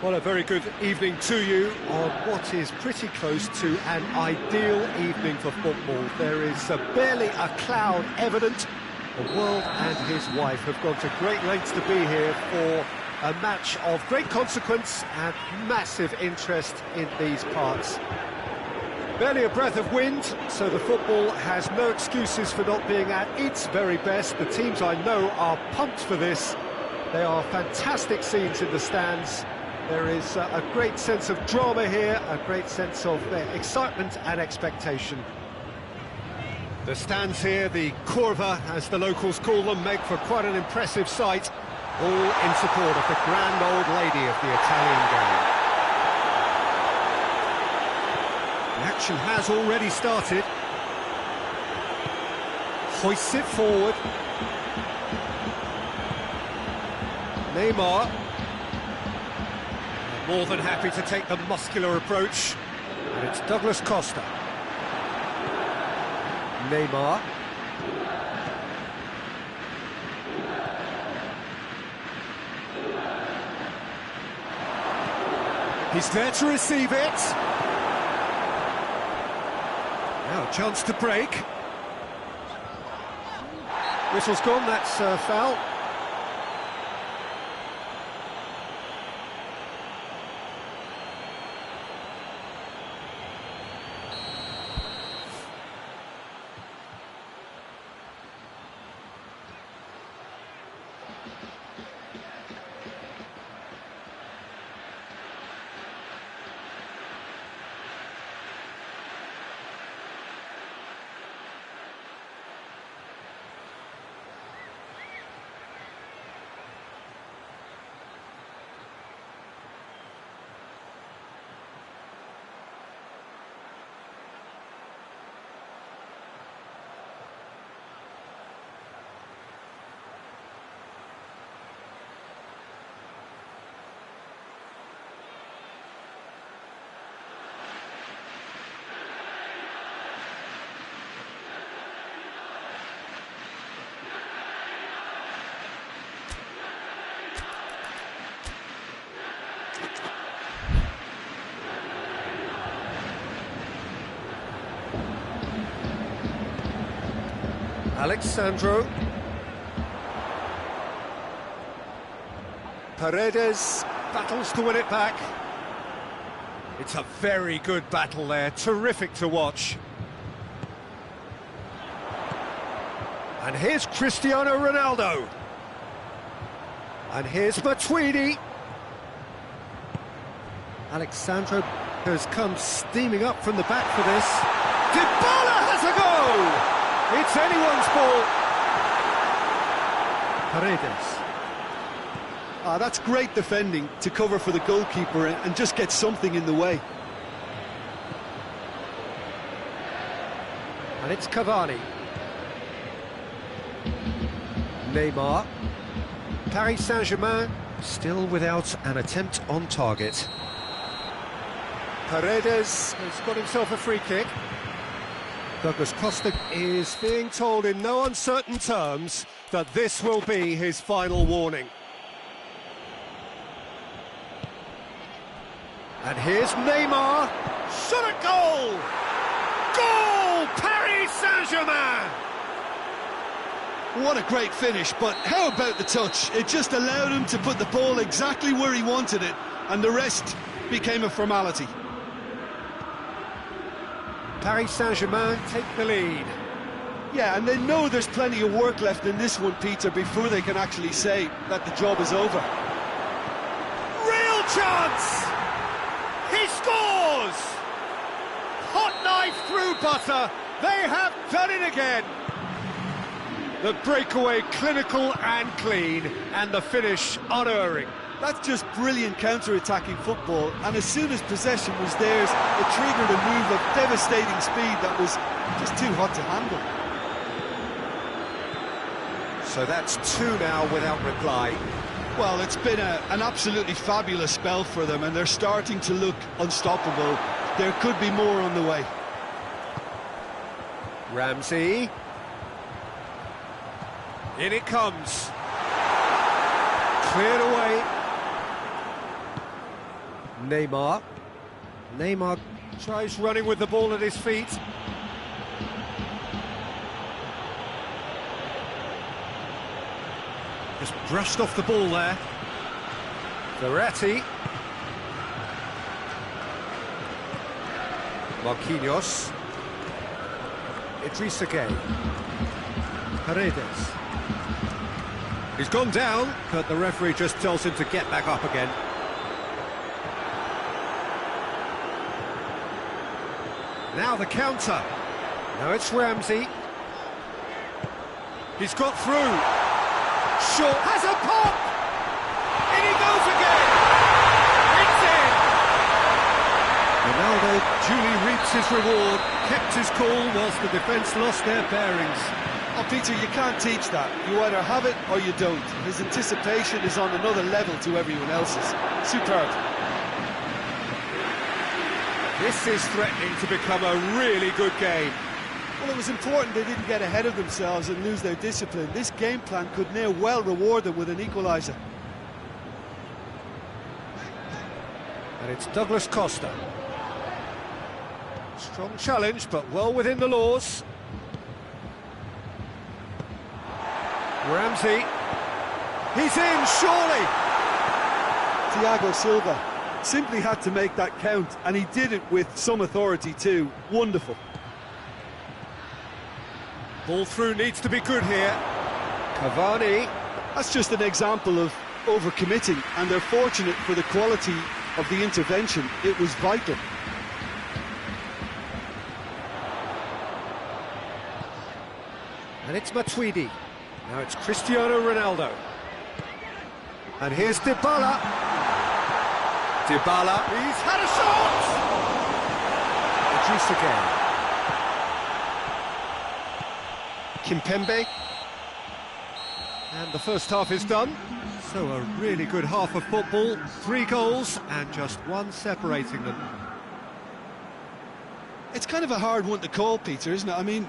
Well, a very good evening to you on what is pretty close to an ideal evening for football. There is barely a cloud evident. The world and his wife have gone to great lengths to be here for a match of great consequence and massive interest in these parts. Barely a breath of wind, so the football has no excuses for not being at its very best. The teams I know are pumped for this. They are fantastic scenes in the stands. There is a great sense of drama here, a great sense of excitement and expectation. The stands here, the curva, as the locals call them, make for quite an impressive sight, all in support of the grand old lady of the Italian game. The action has already started. Hoists it forward. Neymar. More than happy to take the muscular approach. And it's Douglas Costa. Neymar. He's there to receive it. Now a chance to break. Whistle's gone, that's foul. Alexandro. Paredes battles to win it back. It's a very good battle there, terrific to watch. And here's Cristiano Ronaldo. And here's Matuidi. Alexandro has come steaming up from the back for this. Dybala has a go! It's anyone's ball. Paredes. That's great defending to cover for the goalkeeper and just get something in the way. And it's Cavani. Neymar. Paris Saint-Germain still without an attempt on target. Paredes has got himself a free kick. Douglas Costa is being told in no uncertain terms that this will be his final warning. And here's Neymar. Shot at goal! Goal! Paris Saint-Germain! What a great finish, but how about the touch? It just allowed him to put the ball exactly where he wanted it, and the rest became a formality. Paris Saint-Germain take the lead. Yeah, and they know there's plenty of work left in this one, Peter, before they can actually say that the job is over. Real chance! He scores! Hot knife through butter. They have done it again. The breakaway clinical and clean, and the finish unerring. That's just brilliant counter-attacking football, and as soon as possession was theirs, it triggered a move of devastating speed that was just too hot to handle. So that's two now without reply. Well, it's been an absolutely fabulous spell for them, and they're starting to look unstoppable. There could be more on the way. Ramsey. In it comes. Cleared away. Neymar. Neymar tries running with the ball at his feet. Just brushed off the ball there. Verratti. Marquinhos. Idrissa Gueye. Paredes. He's gone down, but the referee just tells him to get back up again. Now the counter. Now it's Ramsey. He's got through. Short has a pop! In he goes again! It's in! Ronaldo duly reaps his reward, kept his cool whilst the defence lost their bearings. Oh, Peter, you can't teach that. You either have it or you don't. His anticipation is on another level to everyone else's. Superb. This is threatening to become a really good game. Well, it was important they didn't get ahead of themselves and lose their discipline. This game plan could near well reward them with an equaliser. And it's Douglas Costa. Strong challenge, but well within the laws. Ramsey. He's in, surely! Thiago Silva simply had to make that count, and he did it with some authority too. Wonderful. Ball through needs to be good here. Cavani. That's just an example of overcommitting, and they're fortunate for the quality of the intervention. It was vital. And it's Matuidi. Now it's Cristiano Ronaldo. And here's Dybala. Dybala. He's had a shot! Idrissa Gueye. Kimpembe. And the first half is done. So a really good half of football. 3 goals and just one separating them. It's kind of a hard one to call, Peter, isn't it? I mean,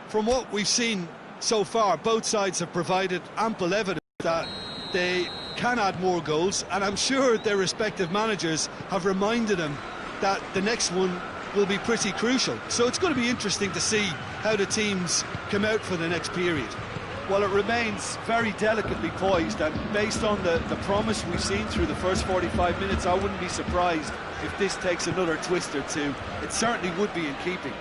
from what we've seen so far, both sides have provided ample evidence that they can add more goals, and I'm sure their respective managers have reminded them that the next one will be pretty crucial. So it's going to be interesting to see how the teams come out for the next period. Well, it remains very delicately poised, and based on the promise we've seen through the first 45 minutes, I wouldn't be surprised if this takes another twist or two. It certainly would be in keeping.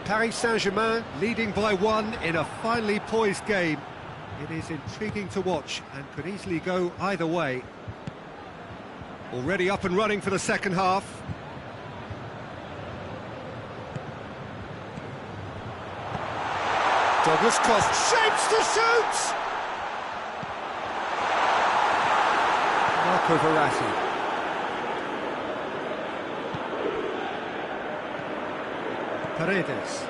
Paris Saint-Germain leading by 1 in a finely poised game. It is intriguing to watch and could easily go either way. Already up and running for the second half. Douglas Costa shapes to shoot! Marco Verratti. Paredes.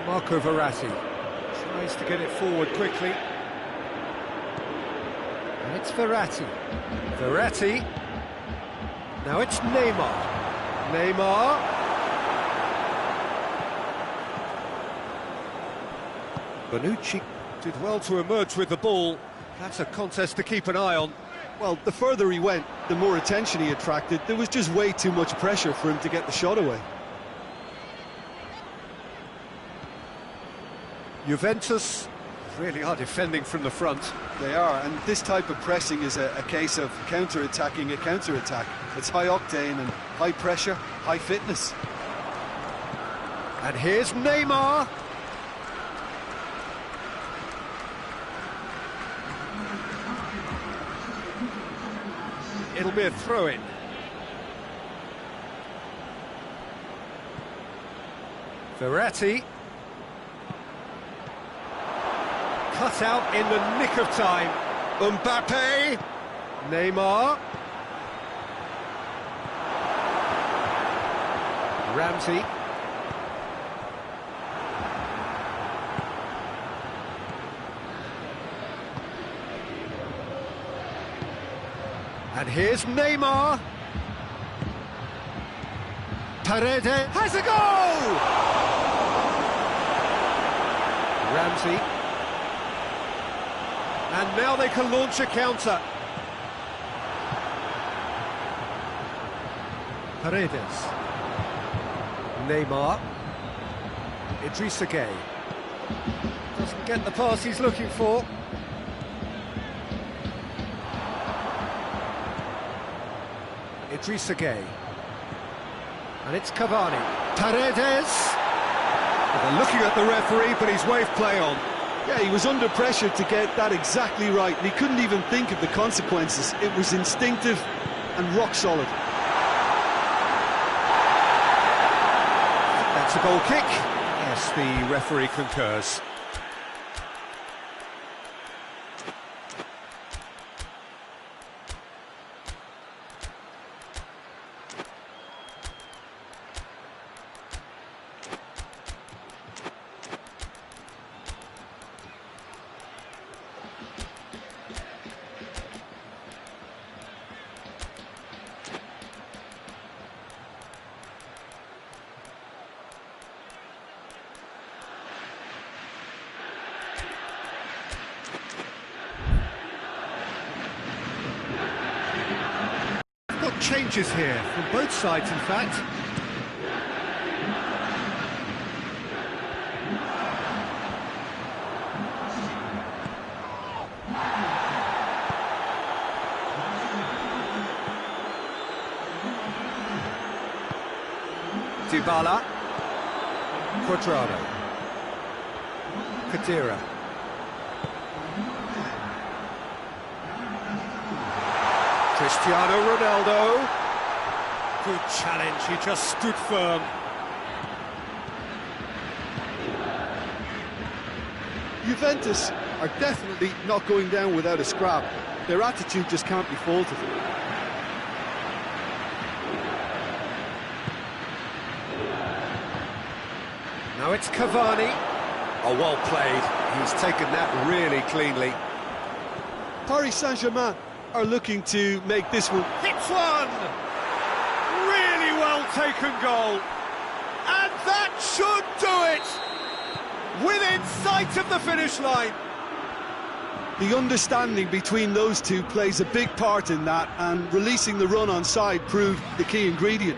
Marco Verratti tries to get it forward quickly. And it's Verratti. Verratti. Now it's Neymar. Neymar. Bonucci did well to emerge with the ball. That's a contest to keep an eye on. Well, the further he went, the more attention he attracted. There was just way too much pressure for him to get the shot away. Juventus really are defending from the front. They are, and this type of pressing is a case of counter-attacking a counter-attack. It's high octane and high pressure, high fitness. And here's Neymar. It'll be a throw-in. Verratti. Cut out in the nick of time. Mbappe. Neymar. Ramsey. And here's Neymar. Paredes has a goal! Ramsey. And now they can launch a counter. Paredes. Neymar. Idrissa Gueye. Doesn't get the pass he's looking for. Idrissa Gueye. And it's Cavani. Paredes. Well, they're looking at the referee, but he's waved play on. Yeah, he was under pressure to get that exactly right, and he couldn't even think of the consequences. It was instinctive and rock solid. That's a goal kick. Yes, the referee concurs. Changes here from both sides, in fact. Dybala, Cuadrado, Khedira. Cristiano Ronaldo. Good challenge, he just stood firm. Juventus are definitely not going down without a scrap. Their attitude just can't be faulted. Now it's Cavani. Oh, well played. He's taken that really cleanly. Paris Saint-Germain are looking to make this one. Hits one! Really well taken goal. And that should do it! Within sight of the finish line. The understanding between those two plays a big part in that, and releasing the run on side proved the key ingredient.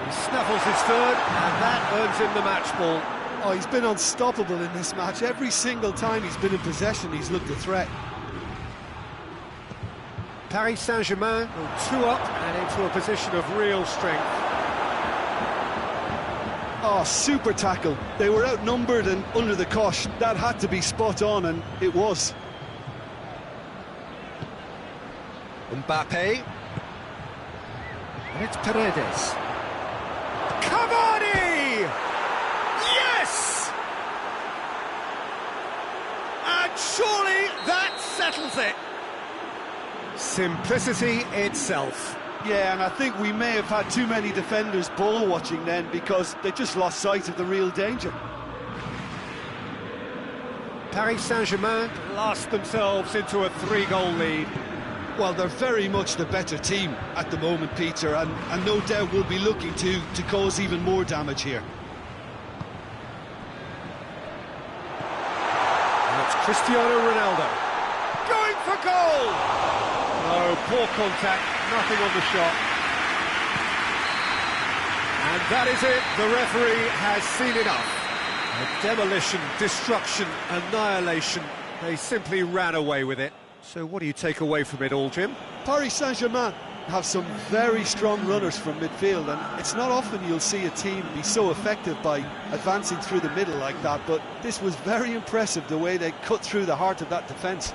He snuffles his third, and that earns him the match ball. Oh, he's been unstoppable in this match. Every single time he's been in possession, he's looked a threat. Paris Saint-Germain go 2 up and into a position of real strength. Oh, super tackle. They were outnumbered and under the cosh. That had to be spot on, and it was. Mbappe. And it's Paredes. Cavani! Yes! And surely that settles it. Simplicity itself. Yeah, and I think we may have had too many defenders ball watching then, because they just lost sight of the real danger. Paris Saint-Germain blast themselves into a 3-goal lead. Well, they're very much the better team at the moment, Peter, and no doubt will be looking to cause even more damage here. And it's Cristiano Ronaldo going for goal. No, poor contact, nothing on the shot. And that is it, the referee has seen enough. A demolition, destruction, annihilation. They simply ran away with it. So what do you take away from it all, Jim? Paris Saint-Germain have some very strong runners from midfield, and it's not often you'll see a team be so effective by advancing through the middle like that, but this was very impressive, the way they cut through the heart of that defence.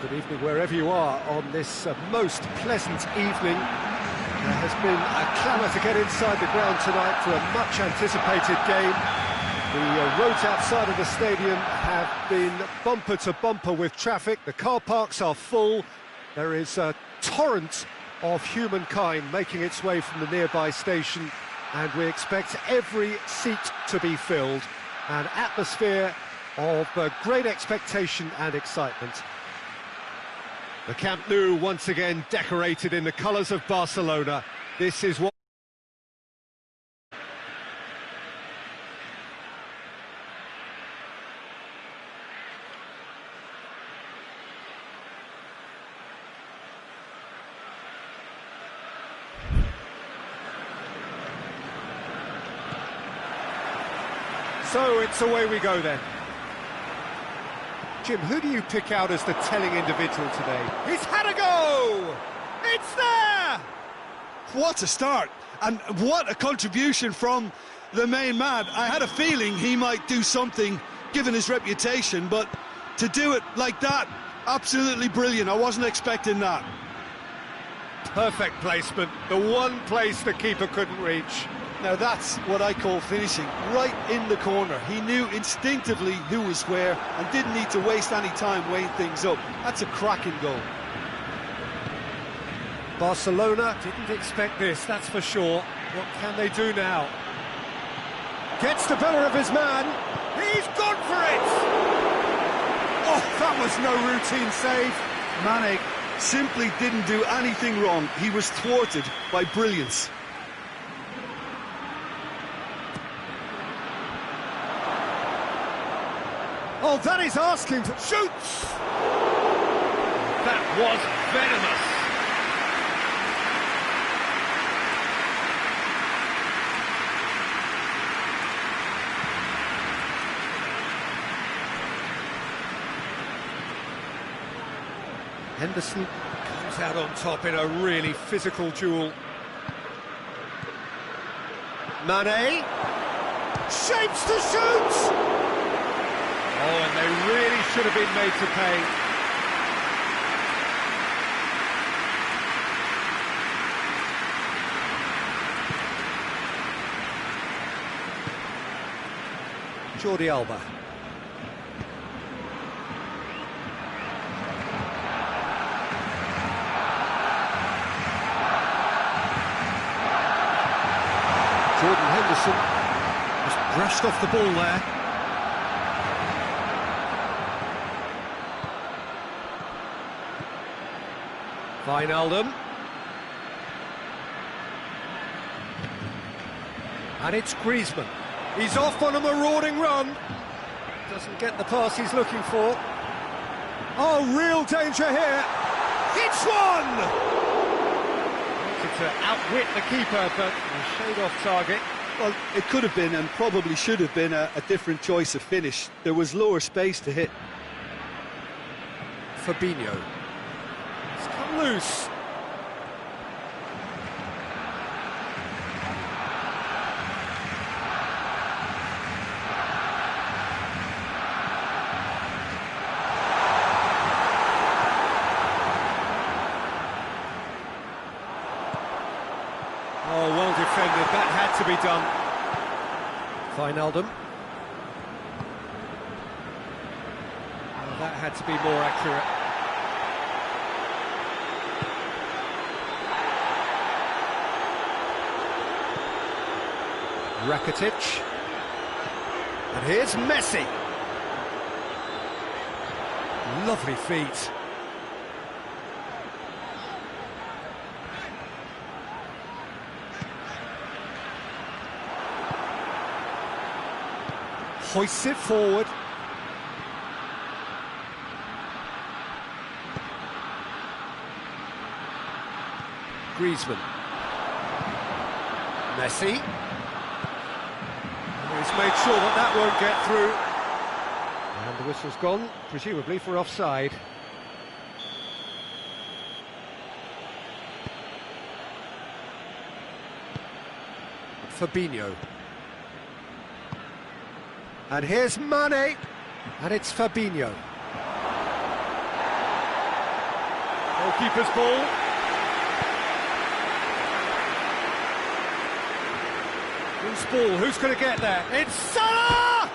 Good evening wherever you are on this most pleasant evening. There has been a clamour to get inside the ground tonight for a much anticipated game. The roads outside of the stadium have been bumper to bumper with traffic. The car parks are full. There is a torrent of humankind making its way from the nearby station, and we expect every seat to be filled. An atmosphere of great expectation and excitement. The Camp Nou once again decorated in the colours of Barcelona. This is what... So it's away we go then. Jim, who do you pick out as the telling individual today? He's had a go! It's there! What a start, and what a contribution from the main man. I had a feeling he might do something, given his reputation, but to do it like that, absolutely brilliant. I wasn't expecting that. Perfect placement, the one place the keeper couldn't reach. Now that's what I call finishing, right in the corner. He knew instinctively who was where and didn't need to waste any time weighing things up. That's a cracking goal. Barcelona didn't expect this, that's for sure. What can they do now? Gets the better of his man. He's gone for it! Oh, that was no routine save. Mane simply didn't do anything wrong. He was thwarted by brilliance. Oh, that is asking for... Shoots! That was venomous. Henderson comes out on top in a really physical duel. Mane shapes to shoot! Oh, and they really should have been made to pay. Jordi Alba. Jordan Henderson just brushed off the ball there. Wijnaldum. And it's Griezmann. He's off on a marauding run. Doesn't get the pass he's looking for. Oh, real danger here. It's one! Wanted to outwit the keeper, but a shade off target. Well, it could have been and probably should have been a different choice of finish. There was lower space to hit. Fabinho. Loose. Oh, well defended. That had to be done. Wijnaldum. Oh, that had to be more accurate. Rakitic, and here's Messi. Lovely feet. Hoists it forward. Griezmann. Messi. He's made sure that that won't get through. And the whistle's gone, presumably for offside. Fabinho. And here's Mane. And it's Fabinho. Goalkeeper's ball. Loose ball, who's going to get there? It's Salah!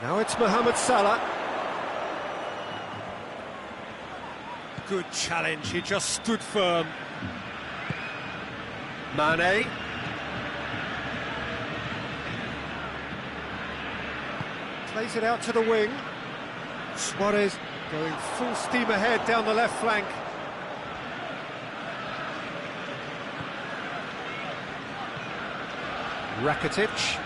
Now it's Mohamed Salah. Good challenge, he just stood firm. Mane. Plays it out to the wing. Suarez going full steam ahead down the left flank. Rakitic.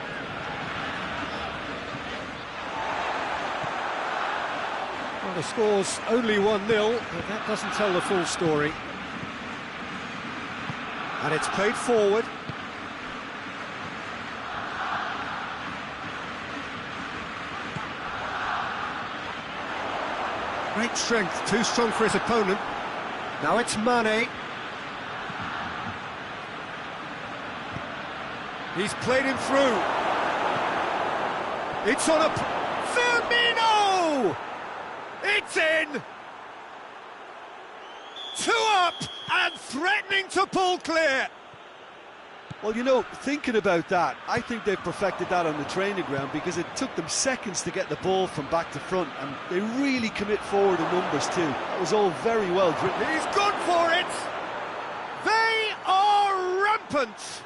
Well, the score's only 1-0, but that doesn't tell the full story. And it's played forward. Great strength, too strong for his opponent. Now it's Mane. He's played him through. It's on a... Firmino! It's in! 2 up and threatening to pull clear. Well, you know, thinking about that, I think they've perfected that on the training ground because it took them seconds to get the ball from back to front, and they really commit forward in numbers too. That was all very well driven. He's gone for it! They are rampant!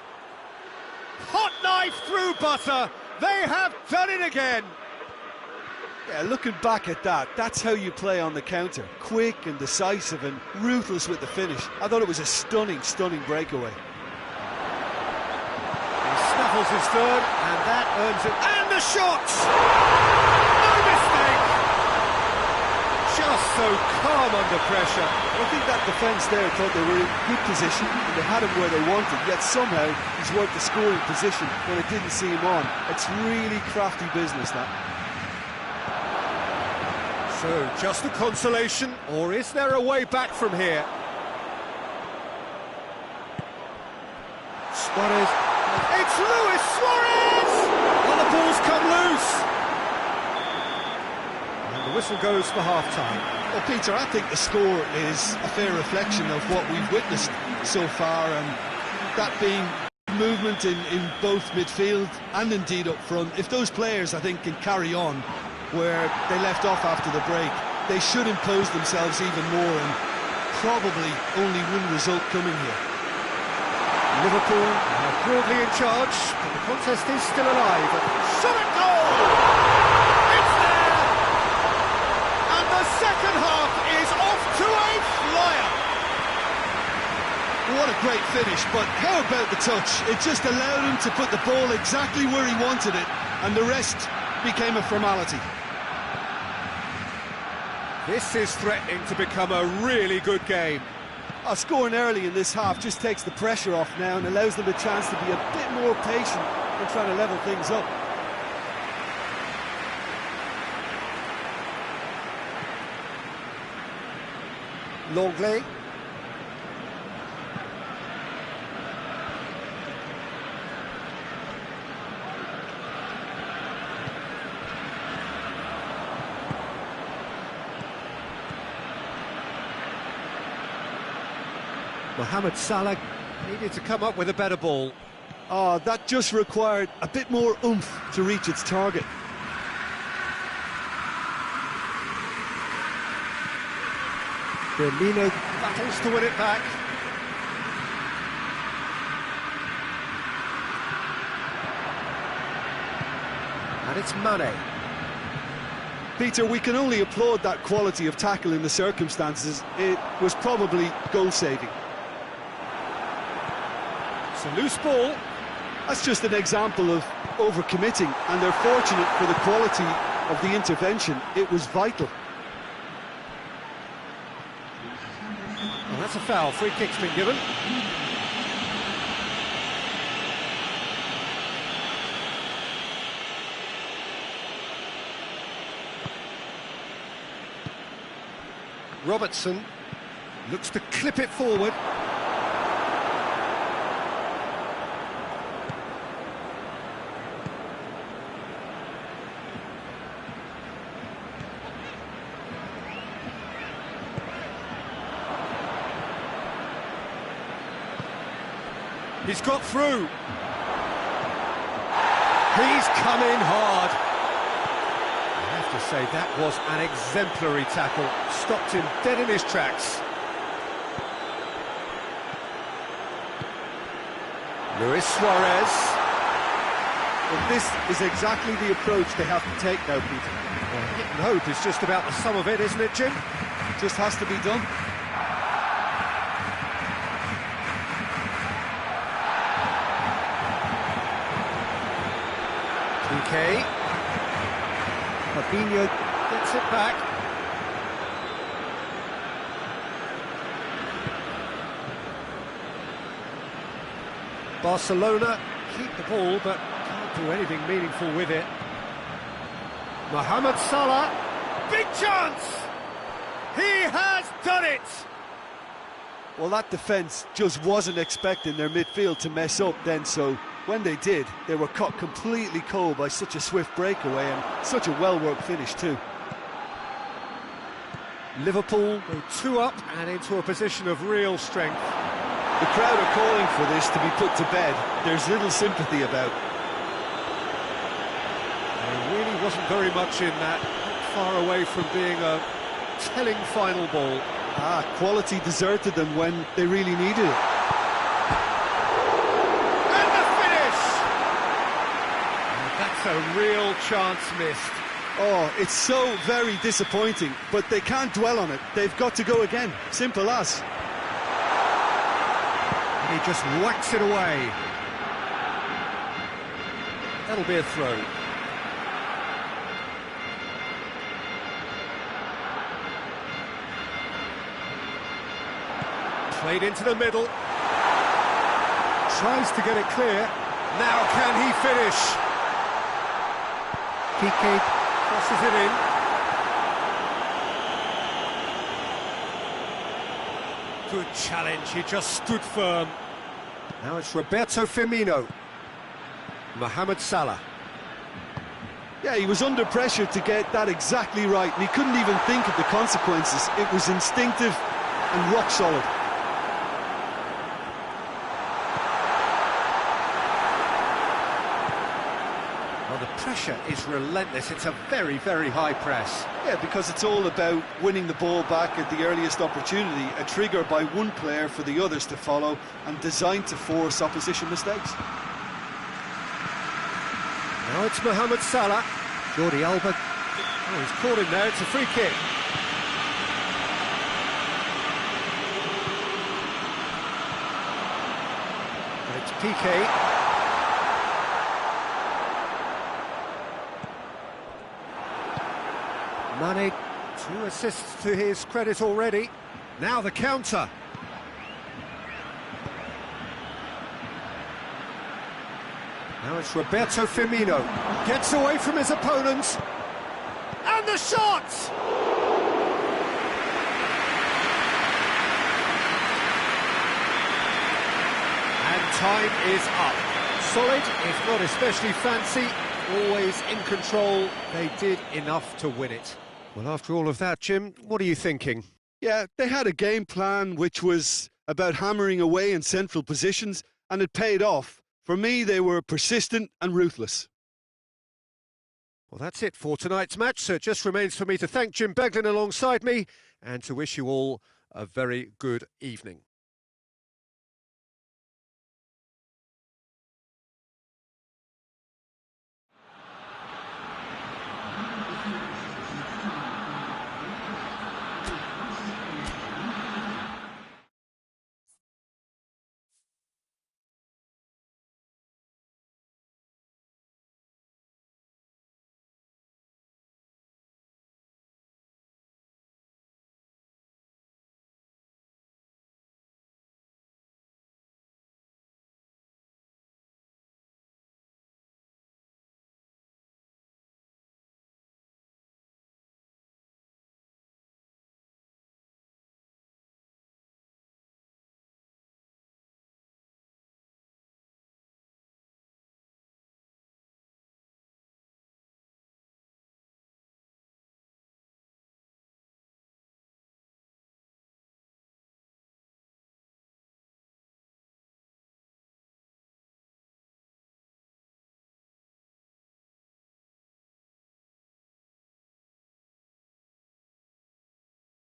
Hot knife through butter, they have done it again! Yeah, looking back at that, that's how you play on the counter. Quick and decisive and ruthless with the finish. I thought it was a stunning, stunning breakaway. Snaffles his third, and that earns it. And the shot! No mistake! Just so calm under pressure. I think that defence there thought they were in good position and they had him where they wanted, yet somehow he's worked the scoring position when it didn't see him on. It's really crafty business, that. So, just a consolation, or is there a way back from here? Suarez. It's Luis Suarez! And the ball's come loose! And the whistle goes for half-time. Well, Peter, I think the score is a fair reflection of what we've witnessed so far, and that being movement in both midfield and indeed up front. If those players, I think, can carry on where they left off after the break, they should impose themselves even more, and probably only one result coming here. Liverpool are broadly in charge, but the contest is still alive. Shot at goal! It's there! And the second half is off to a flyer! What a great finish, but how about the touch? It just allowed him to put the ball exactly where he wanted it, and the rest became a formality. This is threatening to become a really good game. Scoring early in this half just takes the pressure off now and allows them a chance to be a bit more patient and trying to level things up. Longley. Mohamed Salah needed to come up with a better ball. Oh, that just required a bit more oomph to reach its target. Firmino battles to win it back. And it's Mane. Peter, we can only applaud that quality of tackle in the circumstances. It was probably goal-saving. It's a loose ball. That's just an example of overcommitting, and they're fortunate for the quality of the intervention. It was vital. Well, that's a foul. Free kick's been given. Robertson looks to clip it forward. He's got through. He's come in hard. I have to say that was an exemplary tackle. Stopped him dead in his tracks. Luis Suarez. Well, this is exactly the approach they have to take now, Peter. Well, hit and hope is just about the sum of it, isn't it, Jim? Just has to be done. PK. Fabinho gets it back. Barcelona keep the ball, but can't do anything meaningful with it. Mohamed Salah, big chance! He has done it! Well, that defence just wasn't expecting their midfield to mess up then, so when they did, they were caught completely cold by such a swift breakaway and such a well-worked finish too. Liverpool go 2 up and into a position of real strength. The crowd are calling for this to be put to bed. There's little sympathy about. There really wasn't very much in that, not far away from being a telling final ball. Quality deserted them when they really needed it. And the finish! That's a real chance missed. Oh, it's so very disappointing, but they can't dwell on it. They've got to go again. Simple as. He just whacks it away. That'll be a throw. Played into the middle. Tries to get it clear. Now can he finish? PK crosses it in. Good challenge, he just stood firm. Now it's Roberto Firmino. Mohamed Salah. Yeah, he was under pressure to get that exactly right, and he couldn't even think of the consequences. It was instinctive and rock solid. Well, the pressure is relentless. It's a very, very high press. Yeah, because it's all about winning the ball back at the earliest opportunity, a trigger by one player for the others to follow, and designed to force opposition mistakes. Now it's Mohamed Salah. Jordi Alba. Oh, he's caught him there. It's a free kick. And it's PK. Mane, 2 assists to his credit already. Now the counter. Now it's Roberto Firmino. Gets away from his opponents. And the shot! And time is up. Solid, if not especially fancy. Always in control. They did enough to win it. Well, after all of that, Jim, what are you thinking? Yeah, they had a game plan which was about hammering away in central positions, and it paid off. For me, they were persistent and ruthless. Well, that's it for tonight's match, so it just remains for me to thank Jim Beglin alongside me and to wish you all a very good evening.